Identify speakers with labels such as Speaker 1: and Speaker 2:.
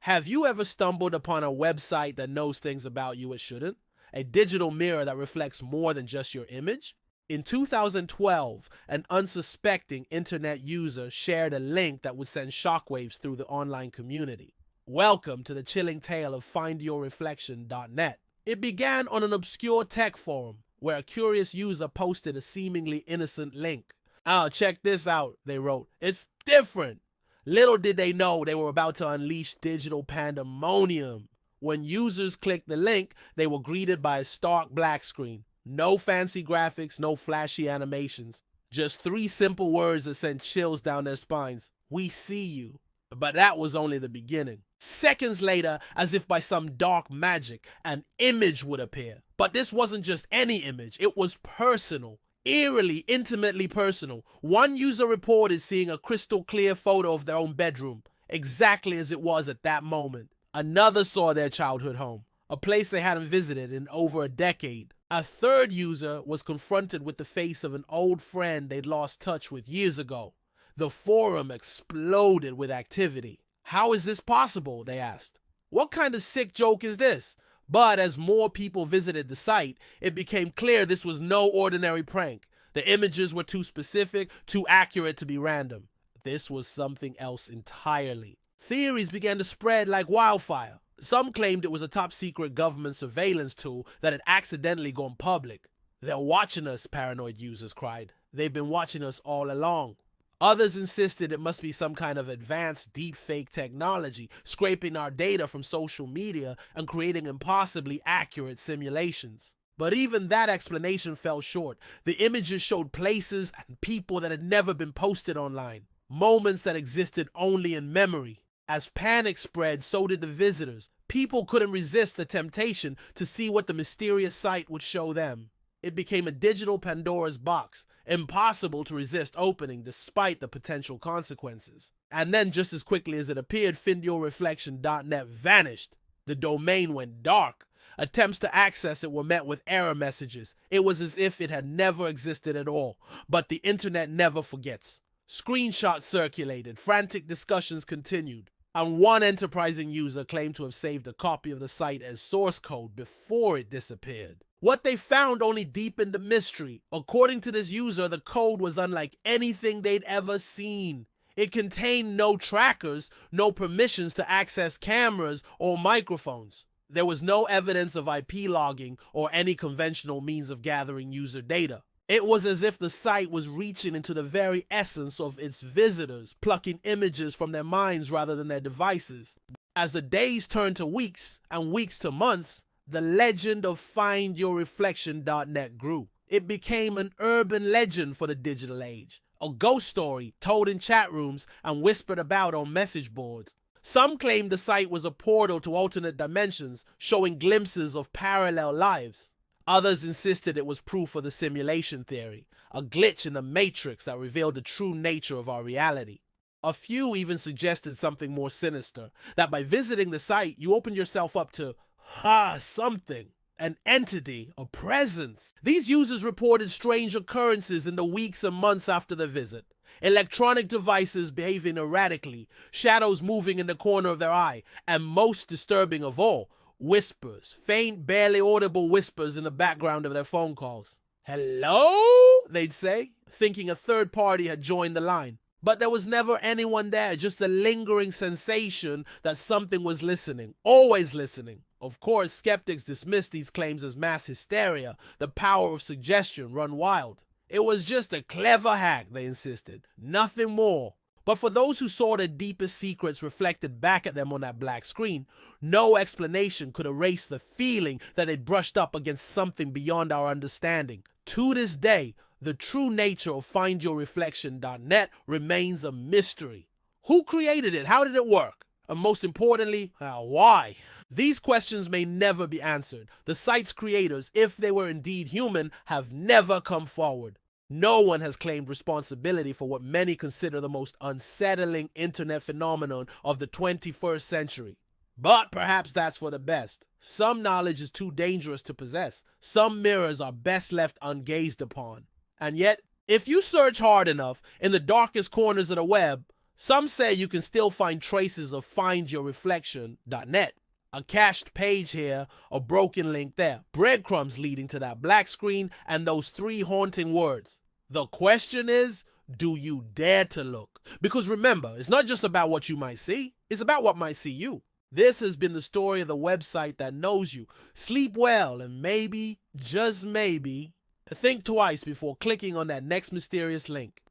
Speaker 1: Have you ever stumbled upon a website that knows things about you it shouldn't? A digital mirror that reflects more than just your image? In 2012, an unsuspecting internet user shared a link that would send shockwaves through the online community. Welcome to the chilling tale of findyourreflection.net. It began on an obscure tech forum where a curious user posted a seemingly innocent link. "Oh, check this out," they wrote. "It's different." Little did they know they were about to unleash digital pandemonium. When users clicked the link, they were greeted by a stark black screen. No fancy graphics, no flashy animations. Just 3 simple words that sent chills down their spines. "We see you." But that was only the beginning. Seconds later, as if by some dark magic, an image would appear. But this wasn't just any image, it was personal. Eerily, intimately personal. One user reported seeing a crystal clear photo of their own bedroom, exactly as it was at that moment. Another saw their childhood home, a place they hadn't visited in over a decade. A third user was confronted with the face of an old friend they'd lost touch with years ago. The forum exploded with activity. "How is this possible?" they asked. "What kind of sick joke is this?" But as more people visited the site, it became clear this was no ordinary prank. The images were too specific, too accurate to be random. This was something else entirely. Theories began to spread like wildfire. Some claimed it was a top-secret government surveillance tool that had accidentally gone public. "They're watching us," paranoid users cried. "They've been watching us all along." Others insisted it must be some kind of advanced deepfake technology, scraping our data from social media and creating impossibly accurate simulations. But even that explanation fell short. The images showed places and people that had never been posted online, moments that existed only in memory. As panic spread, so did the visitors. People couldn't resist the temptation to see what the mysterious site would show them. It became a digital Pandora's box, impossible to resist opening despite the potential consequences. And then just as quickly as it appeared, findyourreflection.net vanished. The domain went dark. Attempts to access it were met with error messages. It was as if it had never existed at all. But the internet never forgets. Screenshots circulated, frantic discussions continued, and one enterprising user claimed to have saved a copy of the site as source code before it disappeared. What they found only deepened the mystery. According to this user, the code was unlike anything they'd ever seen. It contained no trackers, no permissions to access cameras or microphones. There was no evidence of IP logging or any conventional means of gathering user data. It was as if the site was reaching into the very essence of its visitors, plucking images from their minds rather than their devices. As the days turned to weeks and weeks to months, the legend of findyourreflection.net grew. It became an urban legend for the digital age, a ghost story told in chat rooms and whispered about on message boards. Some claimed the site was a portal to alternate dimensions, showing glimpses of parallel lives. Others insisted it was proof of the simulation theory, a glitch in the matrix that revealed the true nature of our reality. A few even suggested something more sinister, that by visiting the site, you opened yourself up to something, an entity, a presence. These users reported strange occurrences in the weeks and months after the visit. Electronic devices behaving erratically, shadows moving in the corner of their eye, and most disturbing of all, whispers, faint, barely audible whispers in the background of their phone calls. "Hello?" they'd say, thinking a third party had joined the line. But there was never anyone there, just a lingering sensation that something was listening, always listening. Of course, skeptics dismissed these claims as mass hysteria, the power of suggestion run wild. It was just a clever hack, they insisted, nothing more. But for those who saw their deepest secrets reflected back at them on that black screen, no explanation could erase the feeling that they'd brushed up against something beyond our understanding. To this day, the true nature of findyourreflection.net remains a mystery. Who created it? How did it work? And most importantly, why? These questions may never be answered. The site's creators, if they were indeed human, have never come forward. No one has claimed responsibility for what many consider the most unsettling internet phenomenon of the 21st century. But perhaps that's for the best. Some knowledge is too dangerous to possess. Some mirrors are best left ungazed upon. And yet, if you search hard enough in the darkest corners of the web, Some say you can still find traces of findyourreflection.net. A cached page here, a broken link there, breadcrumbs leading to that black screen, and those 3 haunting words. The question is, do you dare to look? Because remember, it's not just about what you might see, it's about what might see you. This has been the story of the website that knows you. Sleep well and maybe, just maybe, think twice before clicking on that next mysterious link.